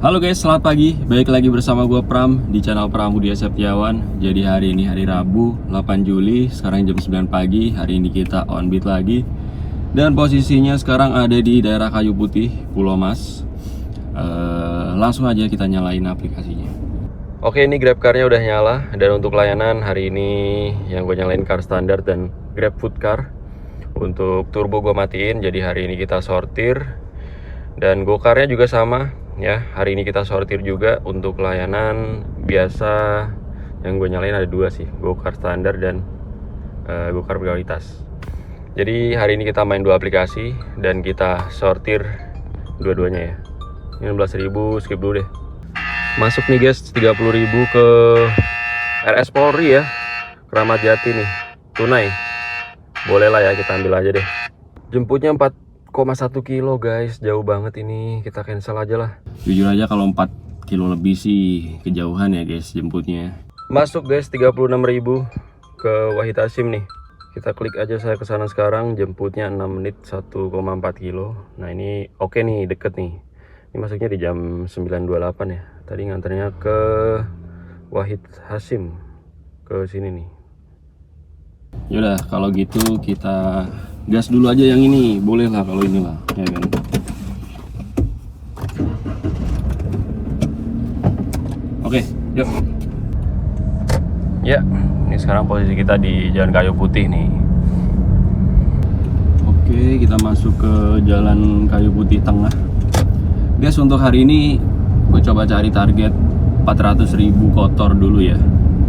Halo guys, selamat pagi. Baik lagi bersama gue Pram di channel Pramudia Septiawan. Jadi hari ini hari Rabu 8 Juli, sekarang jam 9 pagi. Hari ini kita on beat lagi. Dan posisinya sekarang ada di daerah Kayu Putih, Pulau Mas. Langsung aja kita nyalain aplikasinya. Oke, ini Grab Car-nya udah nyala. Dan untuk layanan hari ini yang gue nyalain car standar dan Grab Food Car. Untuk turbo gue matiin, jadi hari ini kita sortir. Dan Go-Car-nya juga sama. Ya, hari ini kita sortir juga untuk layanan biasa. Yang gue nyalain ada dua sih, Go-Car standar dan Go-Car prioritas. Jadi hari ini kita main dua aplikasi dan kita sortir dua-duanya ya. 16.000, skip dulu deh. Masuk nih guys, 30.000 ke RS Polri ya, Keramat Jati nih, tunai. Boleh lah ya, kita ambil aja deh. Jemputnya 4,1 kilo guys, jauh banget ini, kita cancel aja lah. Jujur aja kalau 4 kilo lebih sih kejauhan ya guys jemputnya. Masuk guys, 36.000 ke Wahid Hasyim nih. Kita klik aja saya ke sana sekarang, jemputnya 6 menit 1,4 kilo. Nah ini oke nih, deket nih. Ini masuknya di jam 9.28 ya. Tadi nganternya ke Wahid Hasyim, ke sini nih. Yaudah kalau gitu kita gas dulu aja yang ini, boleh lah kalau inilah, ya kan. Oke, yuk. Ya, ini sekarang posisi kita di Jalan Kayu Putih nih. Oke, kita masuk ke Jalan Kayu Putih Tengah. Guys, untuk hari ini gue coba cari target 400.000 kotor dulu ya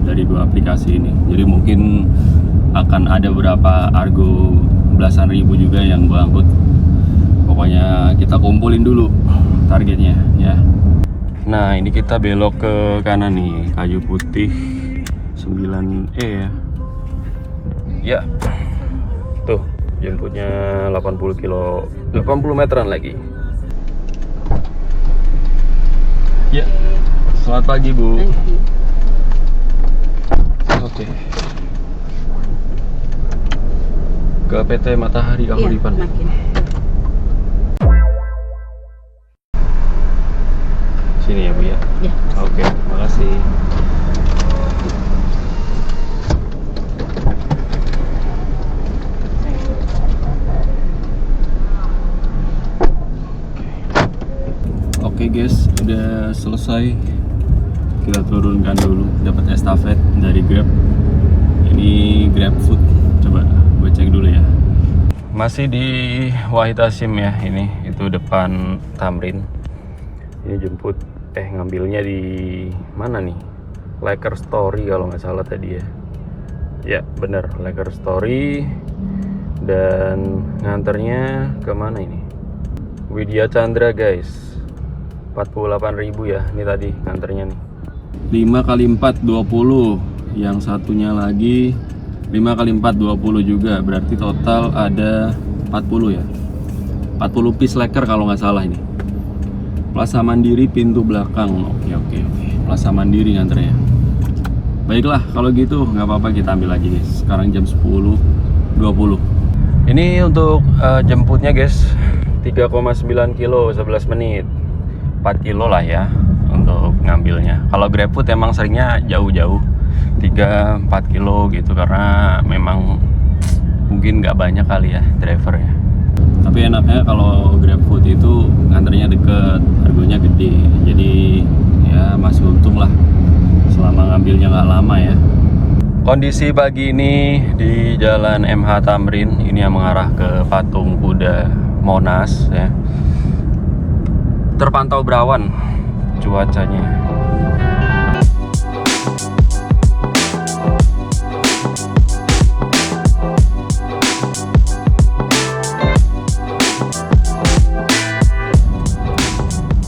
dari dua aplikasi ini. Jadi mungkin akan ada beberapa argo belasan ribu juga yang gue angkut. Pokoknya kita kumpulin dulu targetnya ya. Nah ini kita belok ke kanan nih, Kayu Putih 9E ya. Ya tuh jemputnya 80 meteran lagi. Ya, selamat pagi Bu. Oke. Ke PT Matahari Kahuripan. Iya, sini ya Bu ya? Ya. Oke, makasih. Oke guys, udah selesai. Kita turunkan dulu, dapat estafet dari Grab. Ini Grab Food. Coba gue cek dulu ya. Masih di Wahid Hasyim ya, ini itu depan Tamrin. Ini jemput ngambilnya di mana nih? Laker Story kalau nggak salah tadi ya. Ya bener, Laker Story. Dan nganternya ke mana ini? Widya Chandra guys. 48.000 ya, ini tadi nganternya nih. 5 kali 4 20. Yang satunya lagi 5 kali 4 20 juga, berarti total ada 40 ya. 40 piece Laker kalau nggak salah ini. Plaza Mandiri pintu belakang. Oke. Plaza Mandiri nganternya. Baiklah kalau gitu nggak apa-apa, kita ambil lagi guys. Sekarang jam 10.20. Ini untuk jemputnya guys, 3,9 kilo 11 menit. 4 kilo lah ya untuk ngambilnya. Kalau GrabFood emang seringnya jauh-jauh 3-4 kilo gitu, karena memang mungkin nggak banyak kali ya driver ya. Tapi enaknya kalau GrabFood itu nganternya deket, harganya gede, jadi ya masih untung lah selama ngambilnya nggak lama ya. Kondisi pagi ini di Jalan MH Tamrin, ini yang mengarah ke Patung Kuda Monas ya. Terpantau berawan cuacanya.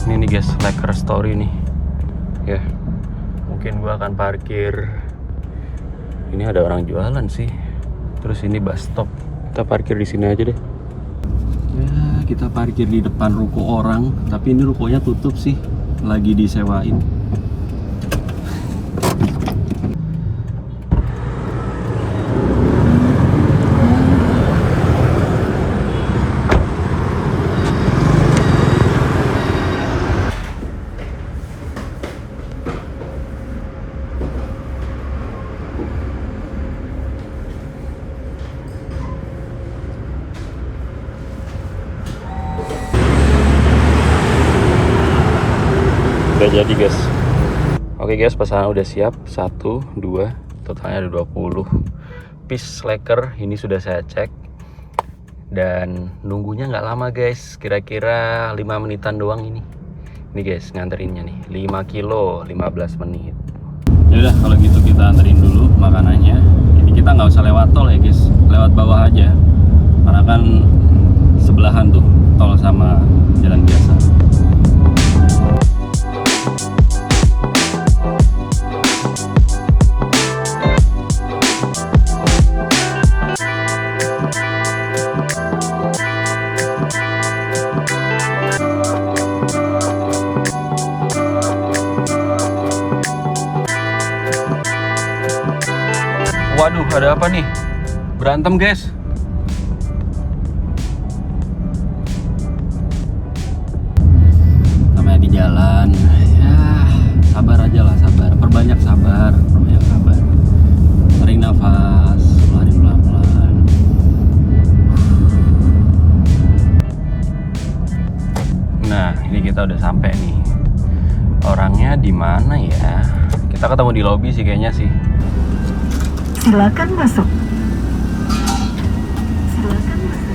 Ini nih guys, Laker Story nih ya. Mungkin gua akan parkir. Ini ada orang jualan sih. Terus ini bus stop. Kita parkir di sini aja deh. Ya, kita parkir di depan ruko orang, tapi ini rukonya tutup sih, lagi disewain. Udah jadi guys. Oke guys, pesanan udah siap. 1, 2, totalnya ada 20 piece slacker. Ini sudah saya cek. Dan nunggunya nggak lama guys. Kira-kira 5 menitan doang ini. Ini guys, nganterinnya nih 5 kilo 15 menit. Yaudah kalau gitu kita anterin dulu makanannya. Ini kita nggak usah lewat tol ya guys. Lewat bawah aja. Karena kan sebelahan tuh tol sama jalan biasa. Waduh, ada apa nih? Berantem guys. Namanya di jalan. Ya, sabar aja lah, sabar. Perbanyak sabar, perbanyak sabar. Tarik nafas, keluarin pelan-pelan. Nah, ini kita udah sampai nih. Orangnya di mana ya? Kita ketemu di lobi sih kayaknya sih. Silakan masuk. Silakan masuk.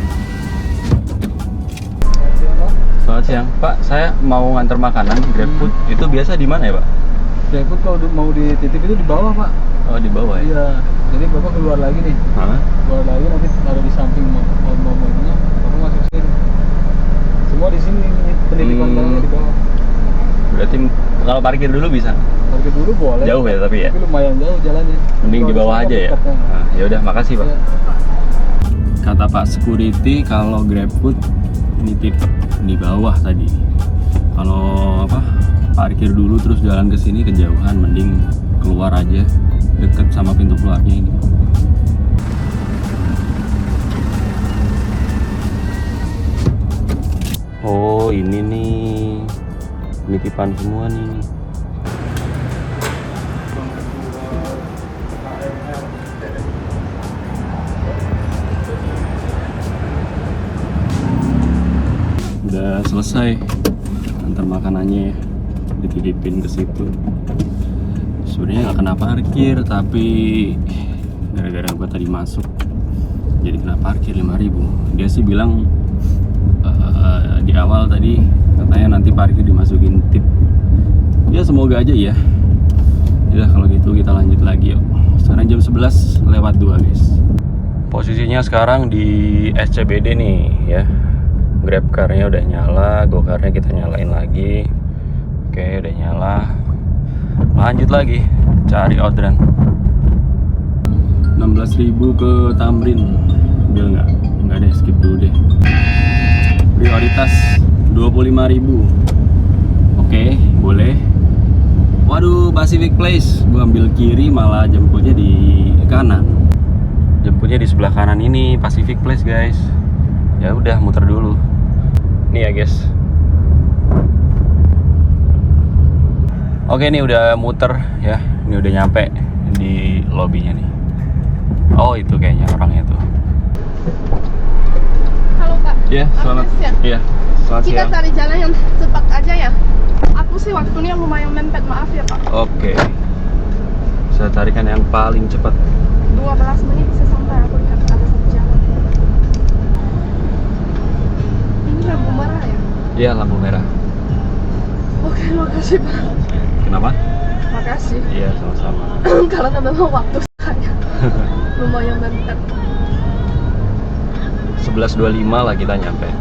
Selamat siang, Pak. Saya mau nganter makanan GrabFood. Itu biasa di mana ya, Pak? GrabFood kalau mau dititip itu di bawah, Pak. Oh, di bawah ya? Iya. Jadi Bapak keluar lagi nih. Hah? Keluar lagi nanti ada di samping mobilnya. Bapak masuk sini. Semua di sini penitipan barangnya di bawah. Berarti kalau parkir dulu bisa? Parkir dulu boleh. Jauh ya tapi ya? Tapi lumayan jauh jalannya. Mending di bawah aja ya? Nah, ya udah, makasih Pak. Iya. Kata Pak Security kalau GrabFood nitip di bawah tadi. Kalau parkir dulu terus jalan ke sini kejauhan, mending keluar aja deket sama pintu keluarnya ini. Oh, ini nih penitipan semua nih. Udah selesai antar makanannya ya, dititipin ke situ. Sebenarnya nggak kena parkir, tapi gara-gara gua tadi masuk jadi kena parkir 5.000. Dia sih bilang di awal tadi katanya nanti parkir dimasukin tip. Ya semoga aja ya. Udah kalau gitu kita lanjut lagi yuk. Sekarang jam 11 lewat 2 guys. Posisinya sekarang di SCBD nih ya. Grab car-nya udah nyala, Go-car-nya kita nyalain lagi. Oke, udah nyala. Lanjut lagi cari orderan. 16.000 ke Tamrin. Udah enggak deh, skip dulu deh. Prioritas 25.000. Oke, boleh. Waduh, Pacific Place. Gua ambil kiri malah jemputnya di kanan. Jemputnya di sebelah kanan ini Pacific Place, guys. Ya udah, muter dulu. Nih ya, guys. Oke, ini udah muter ya. Ini udah nyampe di lobbynya nih. Oh, itu kayaknya orangnya tuh. Halo Pak. Iya, selamat siang. Iya, selamat Kita siang. cari jalan yang cepat aja ya. Aku sih waktunya lumayan mepet, maaf ya Pak. Oke. Saya carikan yang paling cepat. 12 menit bisa sampai, aku lihat ada satu jalan. Ini lampu merah ya? Iya, lampu merah. Oke, makasih Pak. Kenapa? Makasih. Iya, sama-sama. Karena memang waktu saya lumayan mepet. 11.25 lah kita nyampe. 25.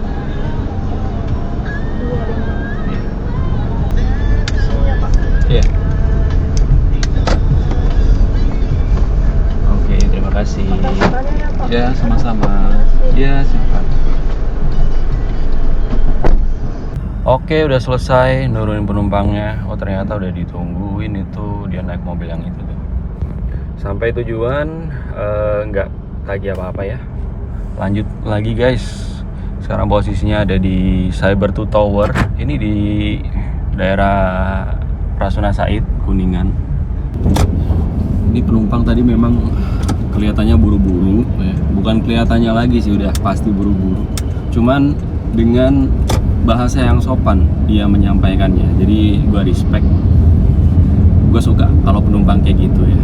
Iya. Sini ya Pak. Iya. Oke, terima kasih. Makasih banyak ya Pak. Ya, sama-sama. Ya, silakan. Oke, udah selesai nurunin penumpangnya. Oh, ternyata udah ditungguin itu, dia naik mobil yang itu tuh. Sampai tujuan, nggak tagih apa-apa ya. Lanjut lagi guys. Sekarang posisinya ada di Cyber 2 Tower. Ini di daerah Rasuna Said, Kuningan. Ini penumpang tadi memang kelihatannya buru-buru ya. Bukan kelihatannya lagi sih, udah pasti buru-buru. Cuman dengan bahasa yang sopan dia menyampaikannya. Jadi gue gue respect. Gue suka kalau penumpang kayak gitu ya.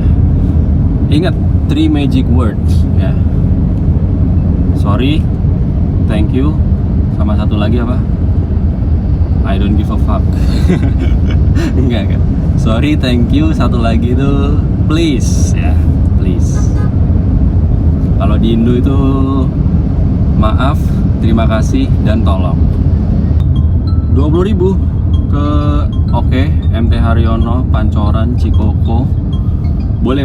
Ingat 3 magic words ya. Sorry, thank you, sama satu lagi apa? I don't give a fuck. Enggak. Sorry, thank you, satu lagi itu please ya, please. Kalau di Indo itu maaf, terima kasih, dan tolong. 20.000 ke MT Haryono, Pancoran, Cikoko. Boleh.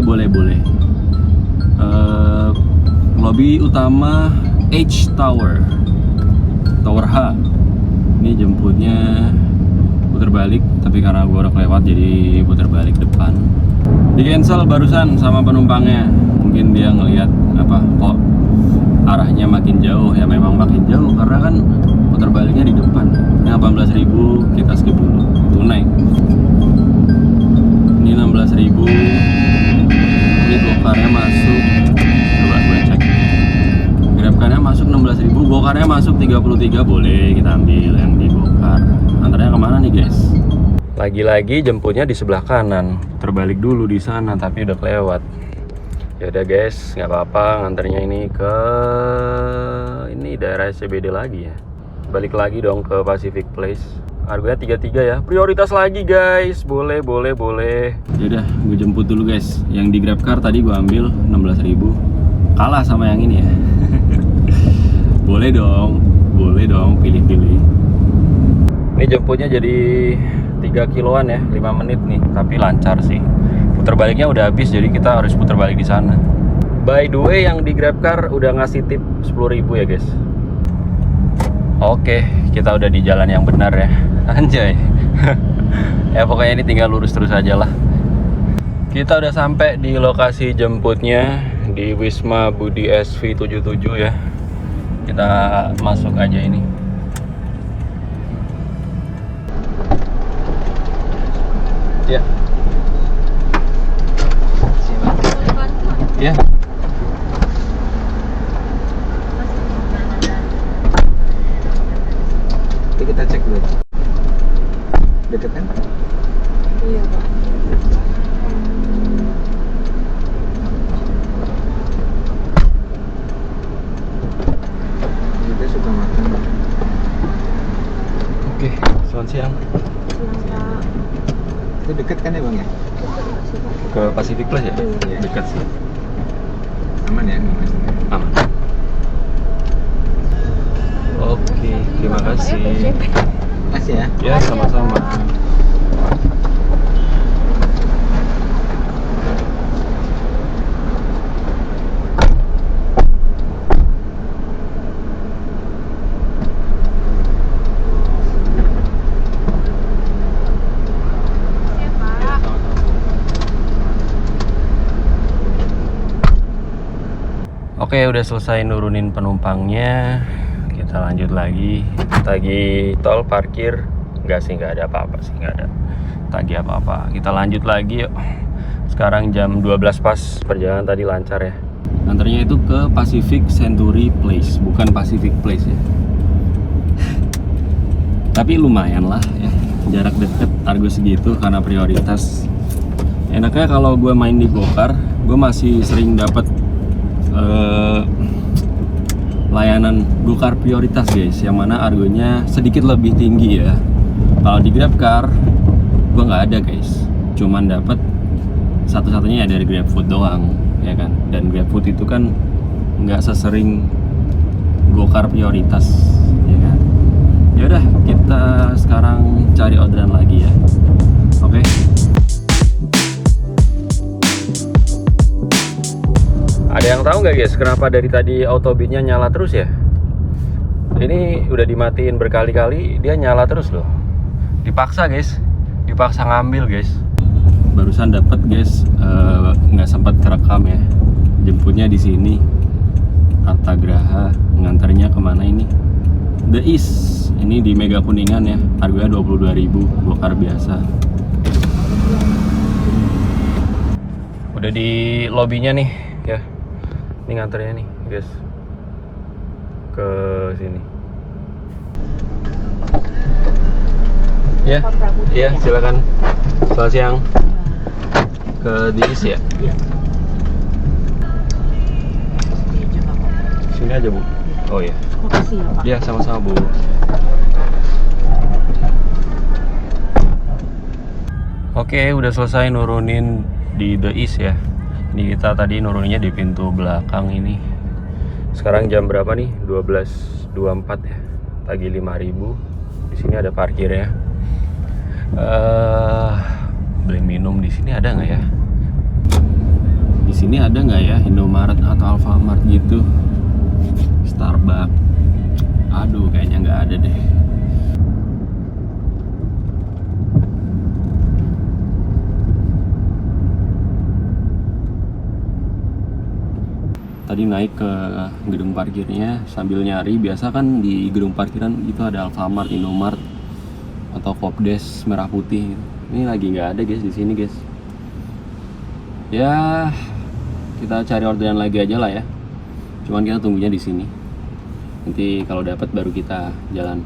Lobby utama H Tower H. Ini jemputnya putar balik, tapi karena gue udah kelewat jadi putar balik depan. Di cancel barusan sama penumpangnya. Mungkin dia ngelihat apa kok arahnya makin jauh. Ya memang makin jauh karena kan putar baliknya di depan. Ini 18.000, kita skip dulu. Tunai. Ini 16.000. Ini gokarnya masuk. Coba gue cek. Grabkarnya masuk 16.000, gokarnya masuk 33. Boleh kita ambil yang di gokar. Antaranya kemana nih guys? Lagi-lagi jemputnya di sebelah kanan. Terbalik dulu di sana tapi udah kelewat. Ya udah guys, nggak apa-apa. Nganternya ini ke daerah CBD lagi ya. Balik lagi dong ke Pacific Place. Harganya 33 ya. Prioritas lagi guys. Boleh. Ya udah, gue jemput dulu guys. Yang di Grabcar tadi gue ambil 16.000. Kalah sama yang ini ya. Boleh dong, pilih-pilih. Ini jemputnya jadi 3 kiloan ya, 5 menit nih, tapi lancar sih. Putar baliknya udah habis, jadi kita harus putar balik di sana. By the way, yang di Grabcar udah ngasih tip 10.000 ya guys. Oke, kita udah di jalan yang benar ya. Anjay. Ya pokoknya ini tinggal lurus terus aja lah. Kita udah sampai di lokasi jemputnya di Wisma Budi SV 77 ya. Kita masuk aja ini. Ya. Ya. Nanti kita cek dulu. Deket kan? Iya Pak. Kita suka makan. Oke, selamat siang. Itu deket kan ya bang ya? Ke Pacific Place ya? Iya. Dekat sih. Aman ya? Aman. Oke, terima kasih. Makasih ya. Ya, sama-sama. Oke, udah selesai nurunin penumpangnya. Kita lanjut lagi. Tagih tol, parkir. Enggak sih, nggak ada apa-apa sih, nggak ada tagih apa-apa. Kita lanjut lagi yuk. Sekarang jam 12 pas, perjalanan tadi lancar ya. Antaranya itu ke Pacific Century Place, bukan Pacific Place ya. Tapi lumayan lah ya, jarak deket, harga segitu karena prioritas. Enaknya kalau gue main di gokar, gue masih sering dapat layanan gokar prioritas guys, yang mana harganya sedikit lebih tinggi ya. Kalau di Grabcar gue nggak ada guys, cuman dapat satu-satunya ya dari GrabFood doang ya kan. Dan GrabFood itu kan nggak sesering gokar prioritas ya kan. Ya udah, kita sekarang cari orderan lagi ya. Oke. Ada yang tahu nggak guys, kenapa dari tadi autobitnya nyala terus ya? Ini udah dimatiin berkali-kali, dia nyala terus loh. Dipaksa guys, dipaksa ngambil guys. Barusan dapat guys, nggak sempat kerekam ya. Jemputnya di sini, Artagraha, ngantarnya kemana ini? The East, ini di Mega Kuningan ya. Harganya 22.000, gokar biasa. Udah di lobbynya nih ya. Ini nganternya nih guys ke sini. Ya, Kontra Putih iya ya? silakan. Selamat siang. Ke Diis ya? Iya. Meja nggak apa-apa. Sini aja Bu. Oh iya. Makasih ya Pak. Ya sama-sama Bu. Oke, udah selesai nurunin di The East ya. Ini kita tadi nuruninnya di pintu belakang ini. Sekarang jam berapa nih? 12.24 ya. Tagih 5.000. Di sini ada parkirnya. Beli minum di sini ada nggak ya? Di sini ada nggak ya Indomaret atau Alfamart gitu? Starbucks. Aduh, kayaknya nggak ada deh. Tadi naik ke gedung parkirnya sambil nyari. Biasa kan di gedung parkiran itu ada Alfamart, Indomart atau Kopdes merah putih. Ini lagi nggak ada guys di sini guys. Ya kita cari orderan lagi aja lah ya. Cuman kita tunggunya di sini. Nanti kalau dapat baru kita jalan.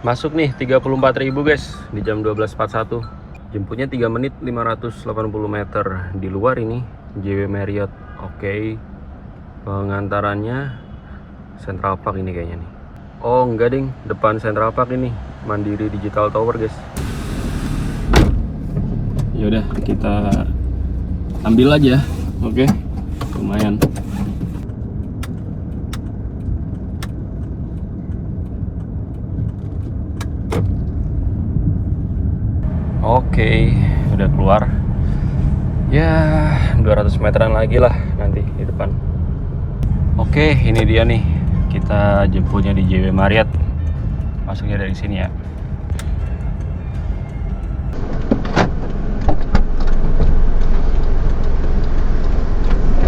Masuk nih 34.000 guys di jam 12.41. Jemputnya 3 menit 580 meter di luar ini JW Marriott. Oke. Pengantarannya Central Park ini kayaknya nih. Oh enggak ding, depan Central Park ini Mandiri Digital Tower guys. Yaudah kita ambil aja. Oke. Lumayan. Oke, udah keluar. Ya, 200 meteran lagi lah nanti di depan. Oke, ini dia nih. Kita jemputnya di JW Marriott. Masuknya dari sini ya.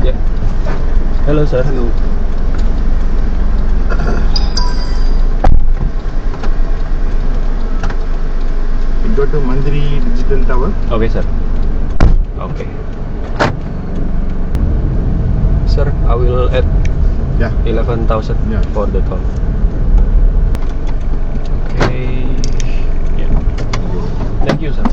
Ya. Halo, Sir. Halo. You go to Mandiri Digital Tower. Oke, Sir. Oke. Sir, I will add Yeah. 11,000 Yeah. for the toll. Okay. Yeah. Thank you, sir.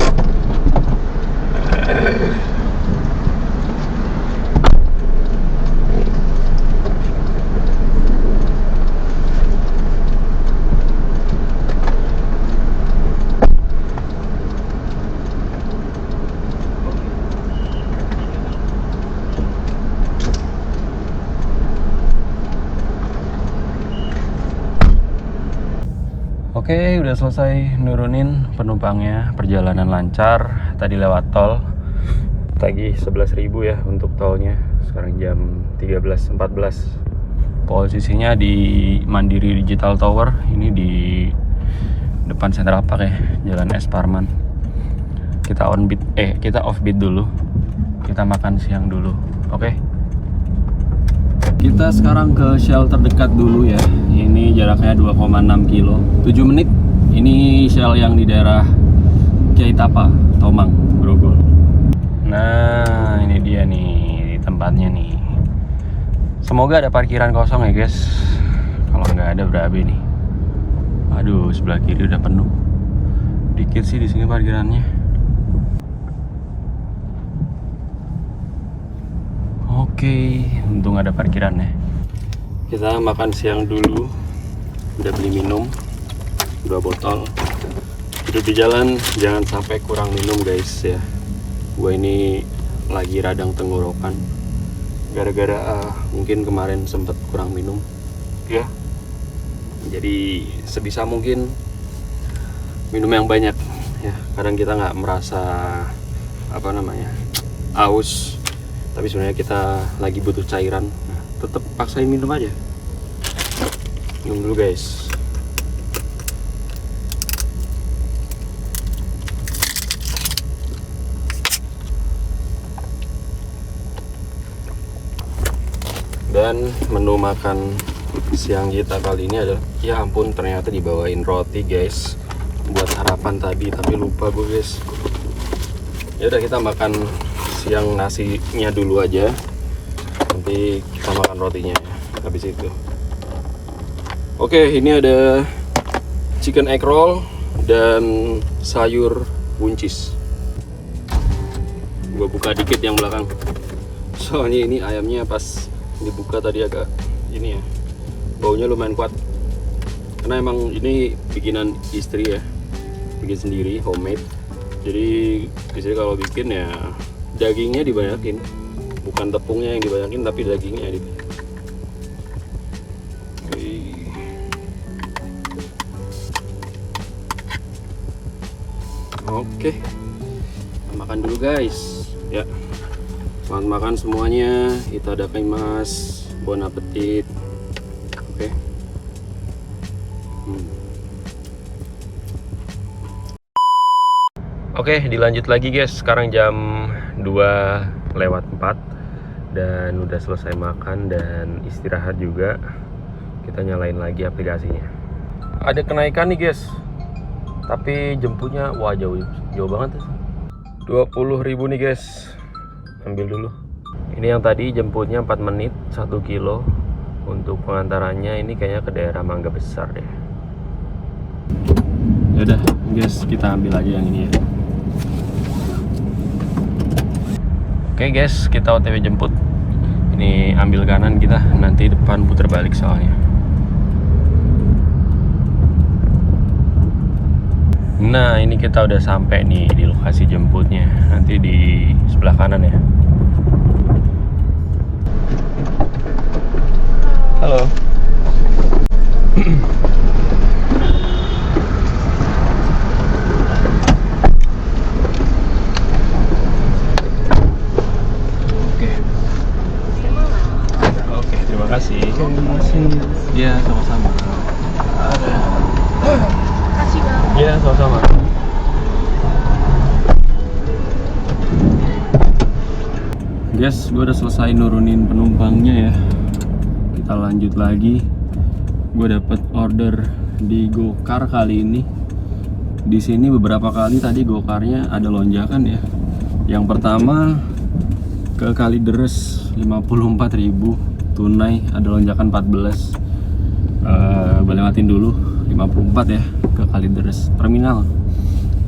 Oke, udah selesai nurunin penumpangnya. Perjalanan lancar. Tadi lewat tol. Tagih 11.000 ya untuk tolnya. Sekarang jam 13.14. Posisinya di Mandiri Digital Tower. Ini di depan Central Park ya, Jalan S Parman. Kita kita offbeat dulu. Kita makan siang dulu. Oke. Kita sekarang ke shelter dekat dulu ya. Ini jaraknya 2,6 kilo 7 menit. Ini shell yang di daerah Kiai Tapa, Tomang, Grogol. Nah ini dia nih tempatnya nih. Semoga ada parkiran kosong ya guys. Kalau nggak ada berabe nih. Aduh, sebelah kiri udah penuh. Dikit sih di sini parkirannya. Oke, untung ada parkirannya. Kita makan siang dulu. Udah beli minum 2 botol. Hidup di jalan jangan sampai kurang minum guys ya. Gue ini lagi radang tenggorokan gara-gara mungkin kemarin sempet kurang minum ya. Jadi sebisa mungkin minum yang banyak ya. Kadang kita nggak merasa aus, tapi sebenarnya kita lagi butuh cairan. Nah, tetap paksain minum aja. Minum dulu guys. Dan menu makan siang kita kali ini adalah, ya ampun ternyata dibawain roti guys buat sarapan tadi, tapi lupa gue guys. Ya udah kita makan siang nasinya dulu aja. Nanti kita makan rotinya habis itu. Oke, ini ada chicken egg roll dan sayur buncis. Gua buka dikit yang belakang. Soalnya ini ayamnya pas dibuka tadi agak ini ya, baunya lumayan kuat. Karena emang ini bikinan istri ya, bikin sendiri, homemade. Jadi istri kalau bikin ya dagingnya dibanyakin, bukan tepungnya yang dibanyakin tapi dagingnya dibanyakin. Oke, makan dulu guys. Ya, selamat makan semuanya. Itadakimasu, bon appetit. Oke. Oke, dilanjut lagi guys. Sekarang jam 2:04 dan udah selesai makan dan istirahat juga. Kita nyalain lagi aplikasinya. Ada kenaikan nih guys. Tapi jemputnya wah jauh banget tuh. 20.000 nih guys. Ambil dulu. Ini yang tadi jemputnya 4 menit 1 kilo. Untuk pengantarannya ini kayaknya ke daerah Mangga Besar deh. Yaudah guys, kita ambil aja yang ini ya. Oke guys, kita OTW jemput. Ini ambil kanan kita, nanti depan putar balik soalnya. Nah, ini kita udah sampai nih di lokasi jemputnya. Nanti di sebelah kanan ya. Halo. Oke, terima kasih. Iya, sama-sama. Kasih Bang. Iya, sama-sama. Guys, gue udah selesai nurunin penumpangnya ya. Kita lanjut lagi. Gue dapet order di Gokar kali ini. Di sini beberapa kali tadi Gokarnya ada lonjakan ya. Yang pertama ke Kalideres 54.000 tunai, ada lonjakan 14. Gue lewatin dulu 54 ya ke Kalideres terminal.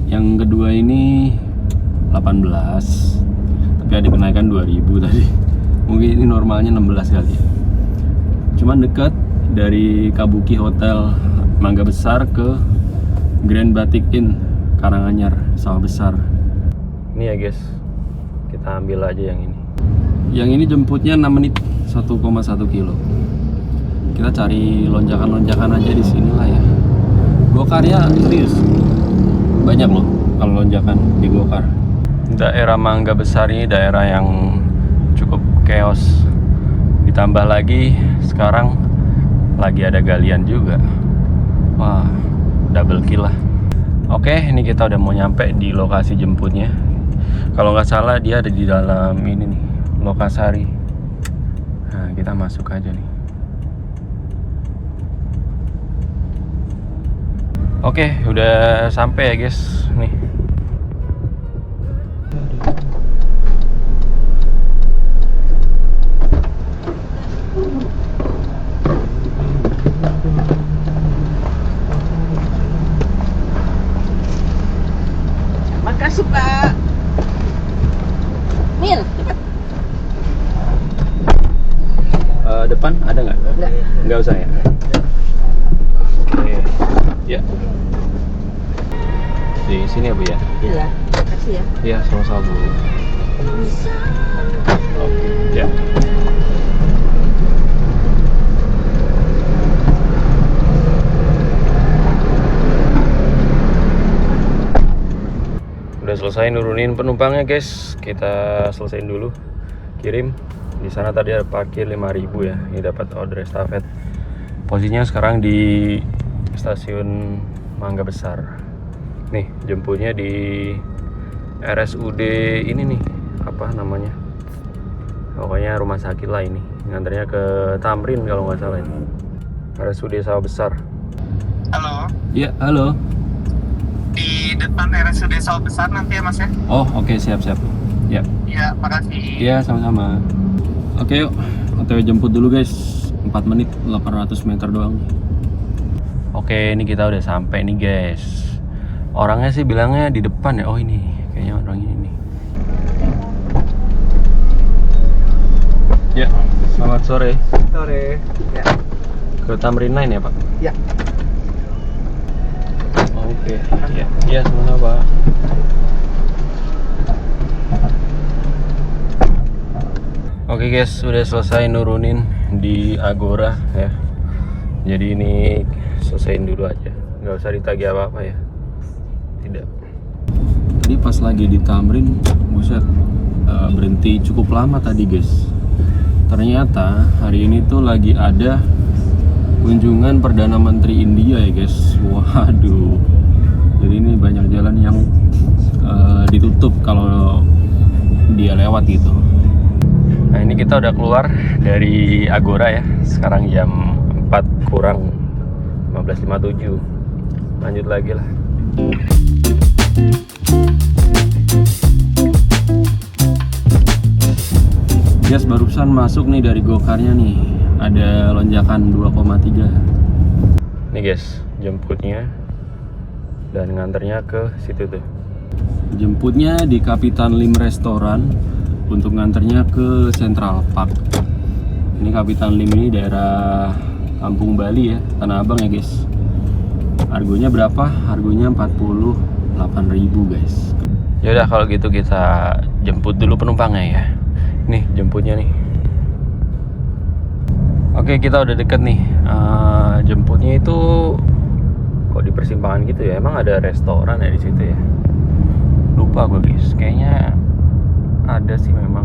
Yang kedua ini 18, tapi ada kenaikan 2.000 tadi. Mungkin ini normalnya 16 kali. Cuman dekat dari Kabuki Hotel Mangga Besar ke Grand Batik Inn Karanganyar Sawah Besar. Ini ya guys, kita ambil aja yang ini. Yang ini jemputnya 6 menit 1,1 kilo. Kita cari lonjakan-lonjakan aja di sini lah ya. Gokarnya serius banyak loh kalau lonjakan di Gokar. Daerah Mangga Besar ini daerah yang cukup chaos. Ditambah lagi sekarang lagi ada galian juga. Wah, double kill lah. Oke, ini kita udah mau nyampe di lokasi jemputnya. Kalau nggak salah dia ada di dalam ini nih, Lokasari. Nah, kita masuk aja nih. Oke, udah sampai ya guys. Nih. Makasih Pak. Mil, cepat. Depan ada nggak? Enggak. Nggak usah ya. Oke. Ya. Di sini ya Bu ya? Iya, makasih ya. Iya, sama-sama Bu. Oke, ya. Udah selesai nurunin penumpangnya guys. Kita selesaiin dulu. Kirim. Di sana tadi ada parkir 5.000 ya. Ini dapat order estafet. Posisinya sekarang di stasiun Mangga Besar. Nih, jemputnya di RSUD ini nih, apa namanya? Pokoknya rumah sakit lah ini. Nganternya ke Tamrin kalau nggak salah ini. RSUD Sawah Besar. Halo, Ya, halo. di depan RSUD Sawah Besar nanti ya Mas ya? Oh, oke, siap-siap. Ya. Iya, makasih. Iya, sama-sama. Oke, yuk. OTW jemput dulu guys. 4 menit 800 meter doang. Oke, ini kita udah sampai nih guys. Orangnya sih bilangnya di depan ya. Oh ini, kayaknya orang ini nih. Ya, selamat sore. Sore. Ya. Ke Tamrin Line ya Pak? Ya. Oke, ya, ya sama Pak. Oke guys, udah selesai nurunin di Agora ya. Jadi ini selesaiin dulu aja, nggak usah ditagih apa-apa ya. Tidak. Tadi pas lagi di Tamrin, buset, berhenti cukup lama tadi guys. Ternyata hari ini tuh lagi ada kunjungan Perdana Menteri India ya guys. Waduh. Jadi ini banyak jalan yang ditutup kalau dia lewat gitu. Nah ini kita udah keluar dari Agora ya. Sekarang jam 4 kurang 15.57. Lanjut lagi lah. Guys, barusan masuk nih dari gokarnya nih. Ada lonjakan 2,3. Nih guys, jemputnya dan nganternya ke situ tuh. Jemputnya di Kapitan Lim Restoran, untuk nganternya ke Central Park. Ini Kapitan Lim ini daerah Kampung Bali ya, Tanah Abang ya guys. Harganya berapa? Harganya 48.000 guys. Yaudah kalau gitu kita jemput dulu penumpangnya ya. Nih jemputnya nih. Oke, kita udah deket nih. Jemputnya itu kok di persimpangan gitu ya. Emang ada restoran ya di situ ya? Lupa gue guys. Kayaknya ada sih memang.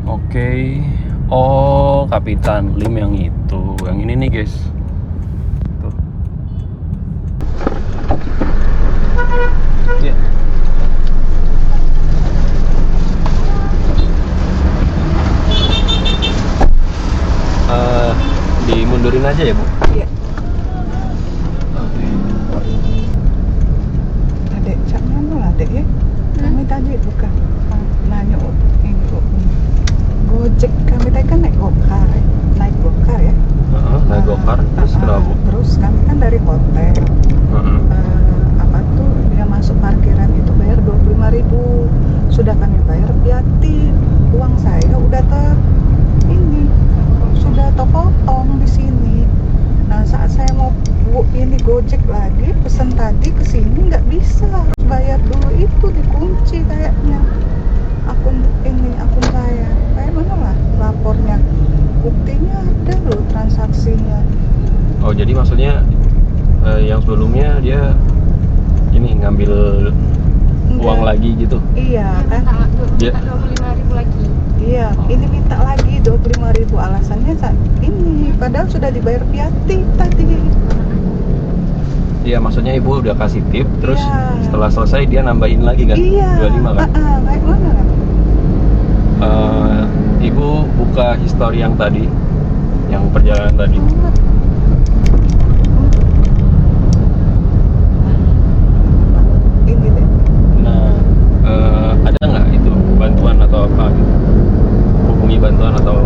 Oke. Oh, Kapitan Lim yang itu. Yang ini nih guys. Tuh. Ya. Dimundurin aja ya Bu? Iya. Oke. Adek, cak mana lah adek ya? Kami tadi bukan nanya ini kok. Gojek kami tadi kan naik gokar ya. Naik gokar, terus kenapa Bu? Terus kami kan dari hotel. Apa tuh dia masuk parkiran itu bayar 25.000. Sudah kami bayar piatin. Uang saya udah sudah terpotong di sini. Nah saat saya mau ini Gojek lagi pesan tadi ke sini nggak bisa, harus bayar dulu, itu dikunci kayaknya akun saya. Kayak mana lah lapornya, buktinya ada loh transaksinya. Oh jadi maksudnya yang sebelumnya dia ini ngambil uang lagi gitu? Dia Dia minta 25.000 lagi. Iya, ini minta lagi 25.000, alasannya saat ini padahal sudah dibayar piati tadi. Iya, maksudnya Ibu udah kasih tip, terus Iya. setelah selesai dia nambahin lagi kan? Iya. 25 kan? Kayak mana kan? Ibu buka histori yang tadi, yang perjalanan tadi. Ini deh. Nah, ada nggak itu bantuan atau apa gitu? Hubungi bantuan atau?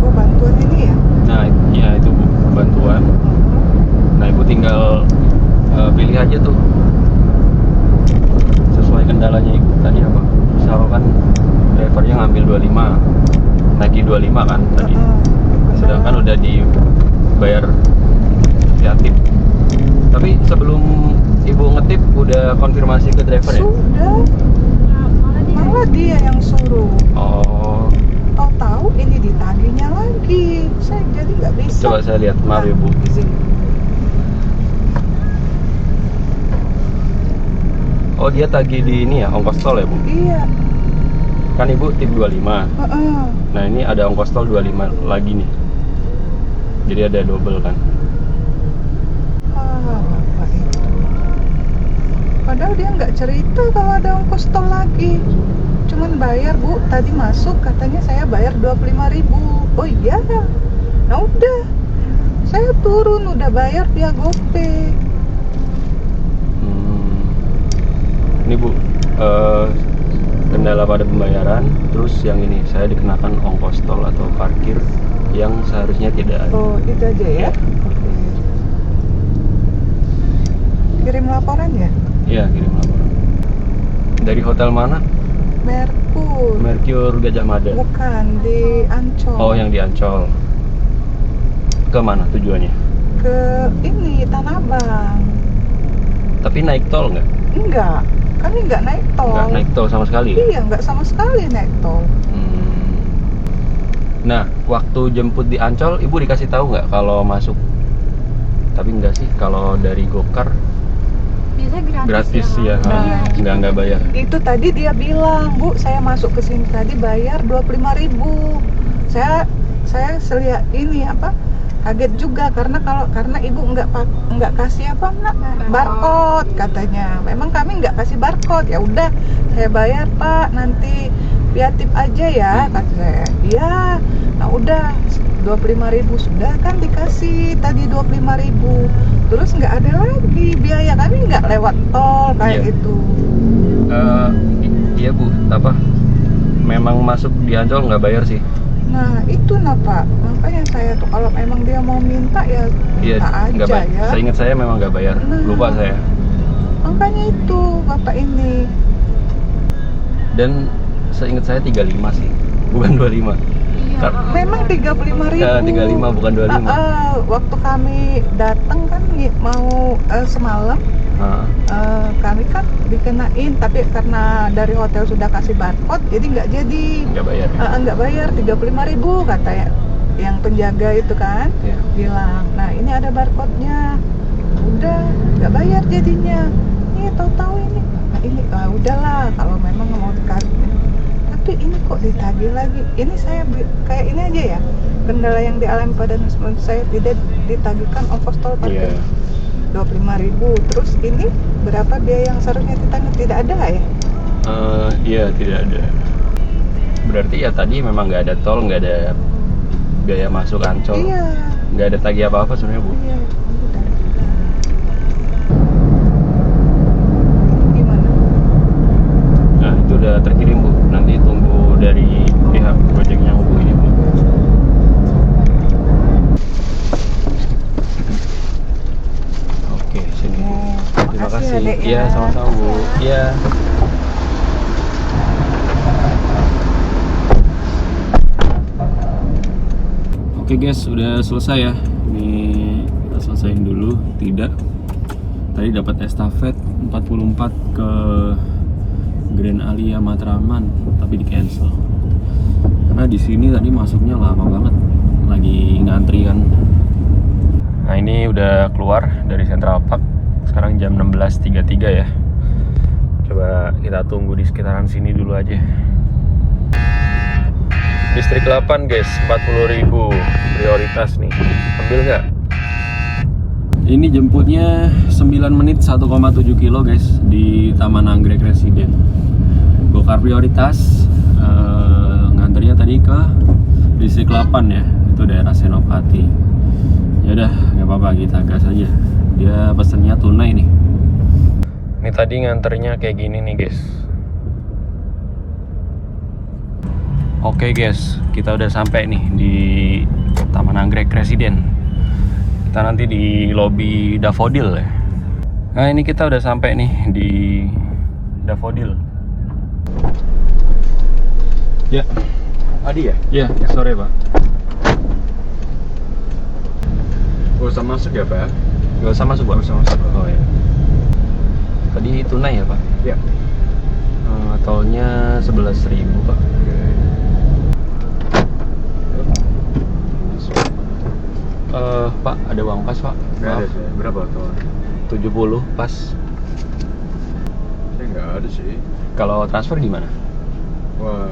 Oh, bantuan ini ya? Nah, ya itu Bu, bantuan. Nah, Ibu tinggal pilih aja tuh sesuai kendalanya Ibu tadi apa. Misalkan drivernya ngambil 25, nagih 25 kan tadi. Sedangkan udah dibayar ya tip. Tapi sebelum Ibu ngetip udah konfirmasi ke driver ya? Sudah. Malah dia yang suruh. Oh, Tahu ini ditagihnya lagi. Saya jadi nggak bisa. coba saya lihat, maaf ya Bu. Izin. Oh, dia tagih di ini ya, ongkos tol ya Bu? Iya. Kan Ibu tip 25. Nah, ini ada ongkos tol 25 lagi nih. Jadi ada double kan. Bapak itu. Padahal dia nggak cerita kalau ada ongkos tol lagi. Cuman bayar Bu, tadi masuk katanya saya bayar 25.000. Oh iya. Nah udah. Saya turun udah bayar via GoPay. Ini Bu, kendala pada pembayaran. Terus yang ini saya dikenakan ongkos tol atau parkir yang seharusnya tidak ada. Oh, itu aja ya. Ya. Oke. Kirim laporan ya? Iya, kirim laporan. Dari hotel mana? Merkur. Mercure Gajah Mada. Bukan di Ancol. Oh, yang di Ancol. Ke mana tujuannya? Ke ini Tanah Abang. Tapi naik tol nggak? Enggak, kami enggak naik tol. Nggak naik tol sama sekali ya? Iya, enggak sama sekali naik tol. Nah, waktu jemput di Ancol, ibu dikasih tahu nggak kalau masuk? Tapi enggak sih, kalau dari Gokar Biasanya gratis ya, Nah, nggak bayar. Itu tadi dia bilang, Bu, saya masuk ke sini tadi bayar 25.000. Saya selihat ini apa? Kaget juga karena ibu nggak kasih apa nak barcode katanya. Memang kami nggak kasih barcode. Ya udah, saya bayar Pak, nanti via tip aja ya kata saya. Iya. Nah udah 25.000 sudah kan dikasih tadi 25.000. Terus nggak ada lagi biaya, kami nggak lewat tol kayak Iya. gitu. Iya Bu, apa? Memang masuk di Ancol nggak bayar sih. Nah itu nah Pak, makanya saya tuh kalau memang dia mau minta ya Iya, minta nggak aja bayar. ya. Seingat saya memang nggak bayar. Nah. Lupa saya. Makanya itu Bapak ini. Dan seingat saya 35 sih, bukan 25. Iya. Memang 35.000. Ya, 35 bukan 25. Waktu kami datang kan mau semalam, kami kan dikenain, tapi karena dari hotel sudah kasih barcode, jadi nggak jadi. Nggak bayar. Nggak bayar 35.000 kata ya, yang penjaga itu kan Iya. bilang. Nah ini ada barcode-nya, udah nggak bayar jadinya. Ini tahu-tahu ini. Nah ini udahlah kalau memang mau dikasih. Tapi ini kok ditagih lagi. Ini saya kayak ini aja ya. Kendala yang dialami pada saya tidak ditagihkan ongkos tol parkir. Iya. 25.000. Terus ini berapa biaya yang seharusnya ditanggung? Tidak ada ya? Iya, tidak ada. Berarti ya tadi memang nggak ada tol, nggak ada biaya masuk Ancol, Iya. nggak ada tagih apa-apa sebenarnya Bu. Iya. Udah. Gimana? Nah itu udah terkirim Bu. Nanti tunggu dari pihak Gojeknya hubungi Bu. Oke, sini Bu. Terima makasih kasih. ya, Dek, Iya, ya. sama-sama Bu. Iya. Oke guys, udah selesai ya. Ini kita selesaiin dulu. Tidak. Tadi dapat estafet 44 ke Grand Alia Matraman, tapi di cancel. Karena di sini tadi masuknya lama banget, lagi ngantri kan. Nah ini udah keluar dari Central Park. Sekarang jam 16.33 ya. Coba kita tunggu di sekitaran sini dulu aja. Distrik 8 guys, 40.000 prioritas nih. Ambil nggak? Ini jemputnya 9 menit 1,7 kilo guys di Taman Anggrek Residen. Gokar prioritas. Nganternya tadi ke distrik 8 ya, itu daerah Senopati. Ya udah, nggak apa-apa, kita gas aja. Dia pesennya tunai nih. Ini tadi nganternya kayak gini nih guys. Oke guys, kita udah sampai nih di Taman Anggrek Residen. Kita nanti di lobi Daffodil ya. Nah ini kita udah sampai nih di Daffodil. Ya. Adi ya? Ya, sore Pak. Gak usah masuk ya Pak? Gak usah masuk Pak? Gak usah masuk. Oh ya. Tadi tunai ya Pak? Ya. Tolnya 11.000 Pak. Pak, ada uang pas Pak? Gak ada Maaf. sih. Berapa tuh? 70 pas. Saya nggak ada sih. Kalau transfer gimana? Wah,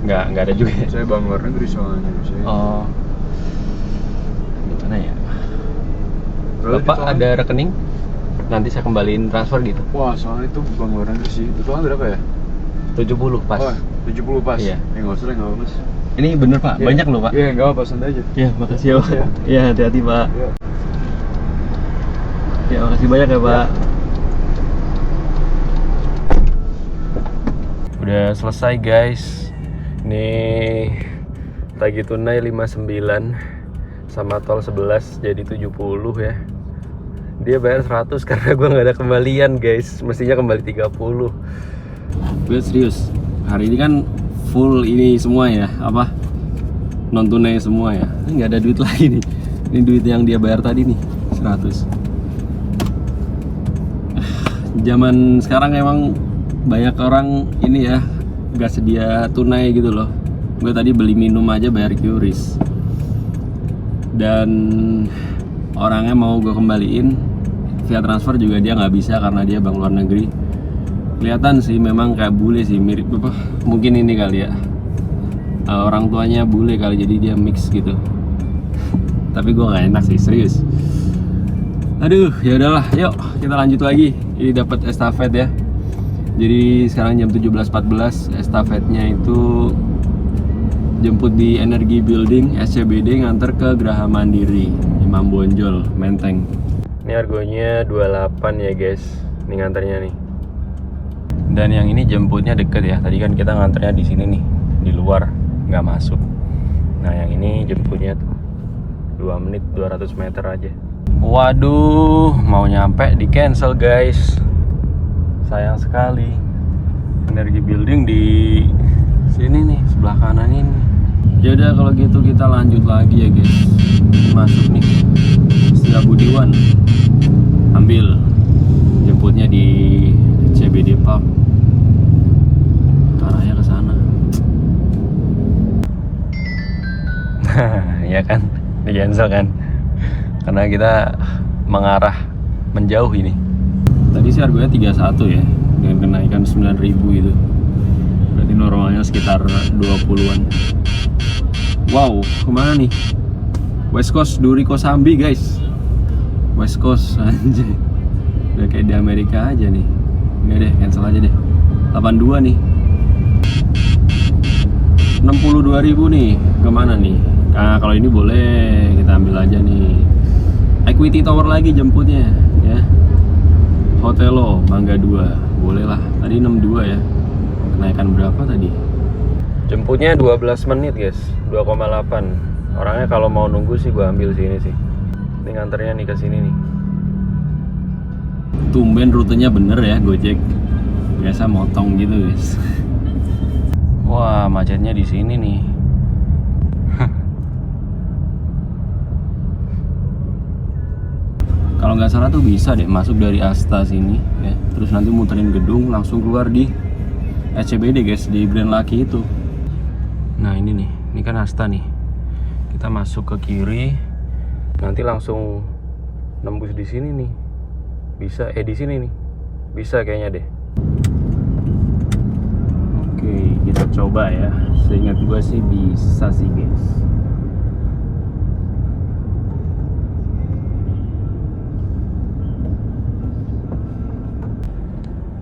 Nggak ada juga ya? saya bang luar negeri soalnya. Oh. Gimana ya? Kalau Bapak di- ada rekening? Nanti saya kembaliin transfer gitu. Wah, soalnya itu bang luar negeri sih. Totalnya berapa ya? 70 pas. Oh, 70 pas. Iya. Nggak usah lah, nggak apa Mas. Ini bener Pak, Iya. banyak loh Pak. Iya, nggak apa, santai aja. Ya, makasih ya Pak. Iya. Ya, hati-hati Pak. Iya. Ya, makasih banyak ya Pak. Udah selesai guys. Nih tagi tunai 59 sama tol 11 jadi 70 ya. Dia bayar 100 karena gue nggak ada kembalian guys. Mestinya kembali 30. Gue serius. Hari ini kan full ini semua ya, apa? Non tunai semua ya. Ini nggak ada duit lagi nih. Ini duit yang dia bayar tadi nih, 100. Zaman sekarang emang banyak orang ini ya nggak sedia tunai gitu loh. Gue tadi beli minum aja bayar QRIS. Dan orangnya mau gue kembaliin via transfer juga dia nggak bisa karena dia bank luar negeri. Kelihatan sih memang kayak bule sih, mirip apa? Mungkin ini kali ya. Orang tuanya bule kali jadi dia mix gitu. Tapi gue nggak enak sih, serius. Aduh, ya udahlah, yuk kita lanjut lagi. Ini dapat estafet ya. Jadi sekarang jam 17.14, estafetnya itu jemput di Energi Building SCBD, nganter ke Geraha Mandiri Imam Bonjol, Menteng. Ini harganya 28 ya guys, ini nganternya nih. Dan yang ini jemputnya deket ya. Tadi kan kita nganternya di sini nih, di luar, nggak masuk. Nah yang ini jemputnya tuh 2 menit 200 meter aja. Waduh, mau nyampe di cancel guys. Sayang sekali. Energi Building di sini nih, sebelah kanan ini. Yaudah kalau gitu kita lanjut lagi ya guys. Masuk nih Setia Budiwan. Ambil jemputnya di CBD Park. Arahnya ke sana. Ya kan? Di cancel kan? Karena kita mengarah menjauh ini. Tadi sih harganya 31 ya, dengan kenaikan 9.000 itu. Berarti normalnya sekitar 20-an. Wow, kemana nih? West Coast Duri Kosambi guys. West Coast anjay. Udah kayak di Amerika aja nih. Enggak deh, cancel aja deh. 82 nih. 62.000 nih. Kemana nih? Nah, kalau ini boleh kita ambil aja nih. Equity Tower lagi jemputnya ya. Hotelo Mangga 2. Boleh lah. Tadi 62 ya. Kenaikan berapa tadi? Jemputnya 12 menit guys, 2,8. Orangnya kalau mau nunggu sih gua ambil sini sih. Ini nganternya nih ke sini nih. Tumben rutenya bener ya Gojek. Biasa motong gitu guys. Wah macetnya di sini nih. Kalau nggak salah tuh bisa deh masuk dari Asta sini ya. Terus nanti muterin gedung langsung keluar di SCBD guys, di Brand Lucky itu. Nah ini nih, ini kan Asta nih. Kita masuk ke kiri, nanti langsung nembus di sini nih. Bisa, di sini nih. Bisa kayaknya deh. Oke, kita coba ya. Seingat gua sih bisa sih guys.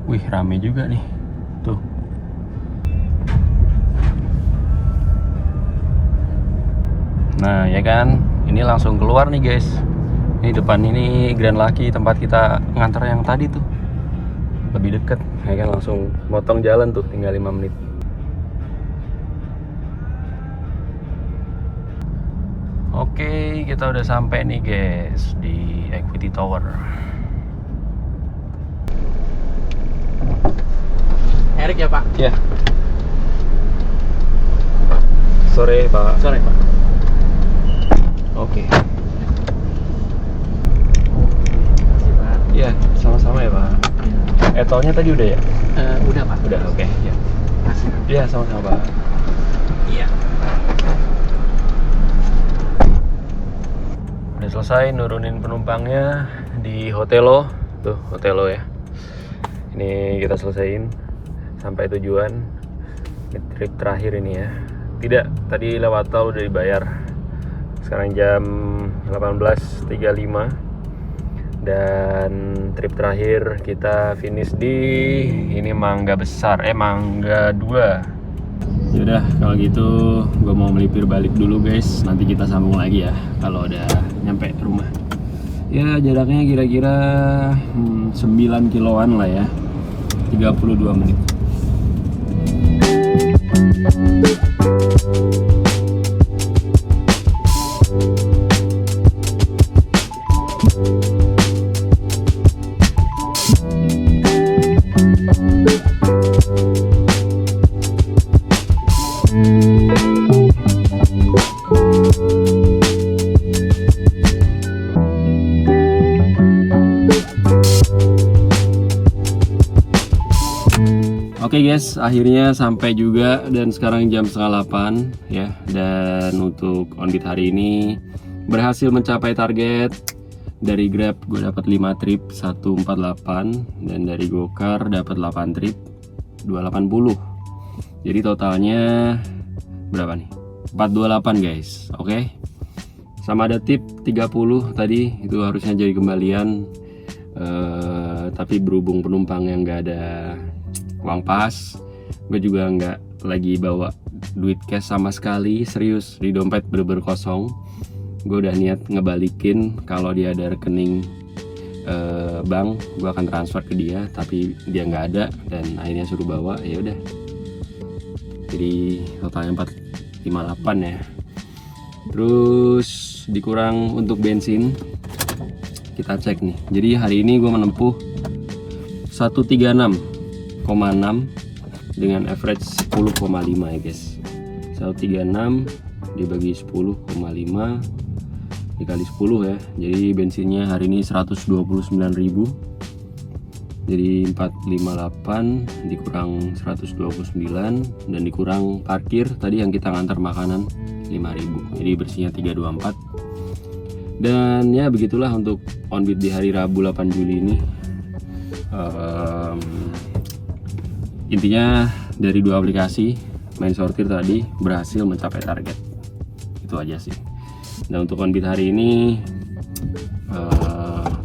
Wih, rame juga nih. Tuh. Nah, ya kan? Ini langsung keluar nih, guys. Ini depan ini Grand Lucky, tempat kita nganter yang tadi tuh. Lebih deket, ya kan? Langsung motong jalan tuh, tinggal 5 menit. Oke, kita udah sampai nih, guys, di Equity Tower. Erik ya Pak? Ya. Sore Pak. Sore Pak. Oke. Makasih Pak. Iya, sama-sama ya Pak. Tolnya tadi udah ya? Udah Pak. Udah, oke. Ya. Makasih. Iya, sama-sama Pak. Iya. Udah selesai nurunin penumpangnya di Hotelo. Tuh, Hotelo ya. Ini kita selesaiin sampai tujuan. Ini trip terakhir ini ya. Tidak, tadi lewat tol udah dibayar. Sekarang jam 18.35 dan trip terakhir kita finish di ini Mangga Besar, Mangga 2. Yaudah kalau gitu gue mau melipir balik dulu guys. Nanti kita sambung lagi ya kalau udah nyampe rumah. Ya jaraknya kira-kira 9 kiloan lah ya, 32 menit. Oke guys, akhirnya sampai juga dan sekarang jam 7:30 ya. Dan untuk on beat hari ini berhasil mencapai target. Dari Grab gue dapat 5 trip 148 dan dari Gokar dapat 8 trip 280. Jadi totalnya berapa nih? 428 guys. Oke. Sama ada tip 30 tadi, itu harusnya jadi kembalian. Tapi berhubung penumpang yang nggak ada uang pas, gue juga nggak lagi bawa duit cash sama sekali, serius, di dompet bener-bener kosong. Gue udah niat ngebalikin kalau dia ada rekening bank, gue akan transfer ke dia, tapi dia nggak ada dan akhirnya suruh bawa. Ya udah, jadi totalnya 458 ya. Terus dikurang untuk bensin, kita cek nih. Jadi hari ini gue menempuh 136,6 dengan average 10,5 ya guys. 136 dibagi 10,5 dikali 10 ya. Jadi bensinnya hari ini 129.000. Jadi 458 dikurang 129 dan dikurang parkir tadi yang kita ngantar makanan 5.000. Jadi bersihnya 324. Dan ya begitulah untuk on beat di hari Rabu 8 Juli ini. Intinya dari 2 aplikasi main sortir tadi berhasil mencapai target. Itu aja sih. Dan untuk on beat hari ini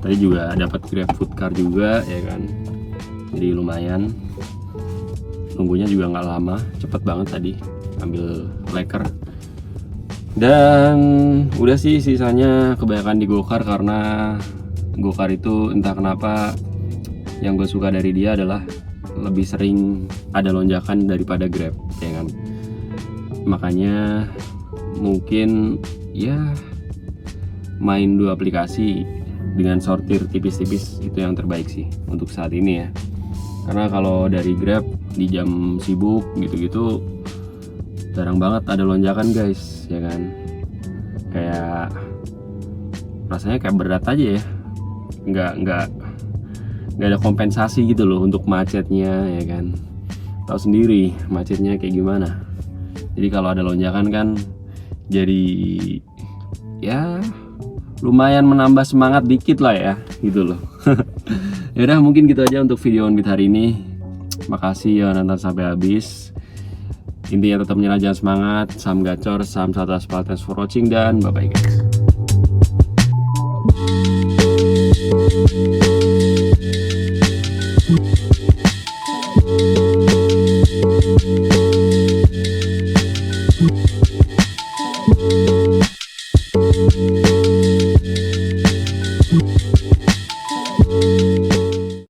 tadi juga dapat Grab Food Car juga ya kan. Jadi lumayan. Nunggunya juga nggak lama, cepet banget tadi ambil leker. Dan udah sih, sisanya kebanyakan di Gokar karena Gokar itu entah kenapa yang gue suka dari dia adalah lebih sering ada lonjakan daripada Grab ya kan. Makanya mungkin ya main 2 aplikasi dengan sortir tipis-tipis itu yang terbaik sih untuk saat ini ya. Karena kalau dari Grab di jam sibuk gitu-gitu jarang banget ada lonjakan guys ya kan. Kayak rasanya kayak berat aja ya, nggak ada kompensasi gitu loh untuk macetnya ya kan. Tahu sendiri macetnya kayak gimana. Jadi kalau ada lonjakan kan jadi ya lumayan menambah semangat dikit lah ya gitu loh. Ya udah, mungkin gitu aja untuk video on beat hari ini. Makasih ya nonton sampai habis. Intinya tetap menyala, jangan semangat. Salam gacor, salam satu aspal, thanks for watching dan bye bye guys.